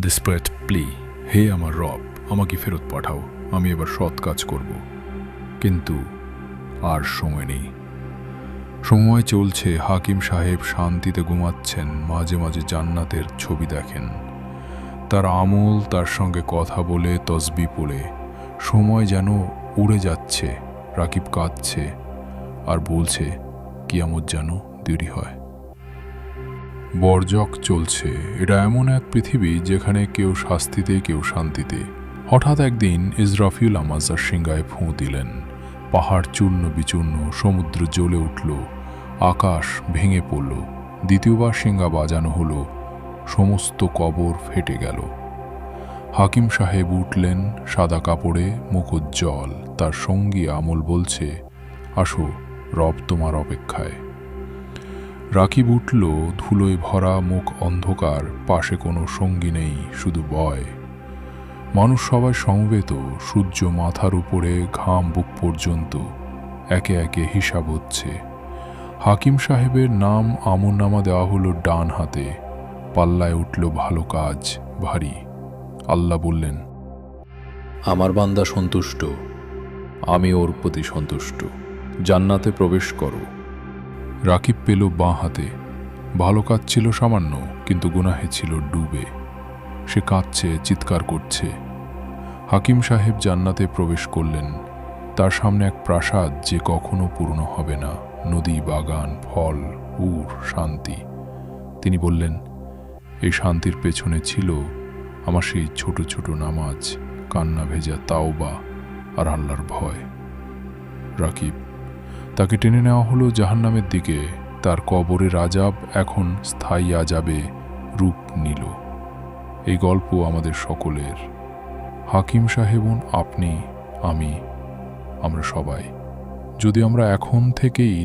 Desperate প্লি, হে আমার রব, আমাকে ফেরত পাঠাও, আমি এবার সৎ কাজ করব। কিন্তু আর সময় নেই। সময় চলছে, হাকিম সাহেব শান্তিতে ঘুমাচ্ছেন, মাঝে মাঝে জান্নাতের ছবি দেখেন। তার আমল, তার সঙ্গে কথা বলে, তসবি পড়ে। সময় যেন উড়ে যাচ্ছে। রাকিব কাঁদছে আর বলছে, কিয়ামত যেন দেরি হয়। বরজক চলছে। এটা এমন এক পৃথিবী যেখানে কেউ শাস্তিতে, কেউ শান্তিতে। হঠাৎ একদিন ইসরাফিল আমাজার সিংহায় ফুঁ দিলেন। পাহাড় চূর্ণ বিচূর্ণ, সমুদ্র জ্বলে উঠল, আকাশ ভেঙে পড়ল। দ্বিতীয়বার সিংহা বাজানো হলো, সমস্ত কবর ফেটে গেল। হাকিম সাহেব উঠলেন, সাদা কাপড়ে, মুখ উজ্জ্বল। তার সঙ্গী আমল বলছে, আসো, রব তোমার অপেক্ষায়। রাকিব উঠল, ধুলোয় ভরা, মুখ অন্ধকার, পাশে কোনো সঙ্গী নেই, শুধু ভয়। মানুষ সবাই সমবেত, সূর্য মাথার উপরে, ঘাম বুক পর্যন্ত। একে একে হিসাব হচ্ছে। হাকিম সাহেবের নাম আমলনামা দেওয়া হলো ডান হাতে। পাল্লায় উঠল ভালো কাজ, ভারী। আল্লাহ বললেন, আমার বান্দা সন্তুষ্ট, আমি ওর প্রতি সন্তুষ্ট, জান্নাতে প্রবেশ করো। রাকিব পেল বাঁ হাতে। ভালো কাজ ছিল সামান্য, কিন্তু গুনাহে ছিল ডুবে। সে কাঁদছে, চিৎকার করছে। হাকিম সাহেব জান্নাতে প্রবেশ করলেন। তার সামনে এক প্রাসাদ যে কখনো পূর্ণ হবে না, নদী, বাগান, ফল, উর, শান্তি। তিনি বললেন, এই শান্তির পেছনে ছিল আমার সেই ছোট ছোট নামাজ, কান্না ভেজা তাওবা আর আল্লাহর ভয়। রাকিব, তাকে টেনে নেওয়া হলো জাহান্নামের দিকে। তার কবরের আজাব এখন স্থায়ী আজাবে রূপ নিল। এই গল্প আমাদের সকলের। হাকিম সাহেবুন, আপনি, আমি, আমরা সবাই। যদি আমরা এখন থেকেই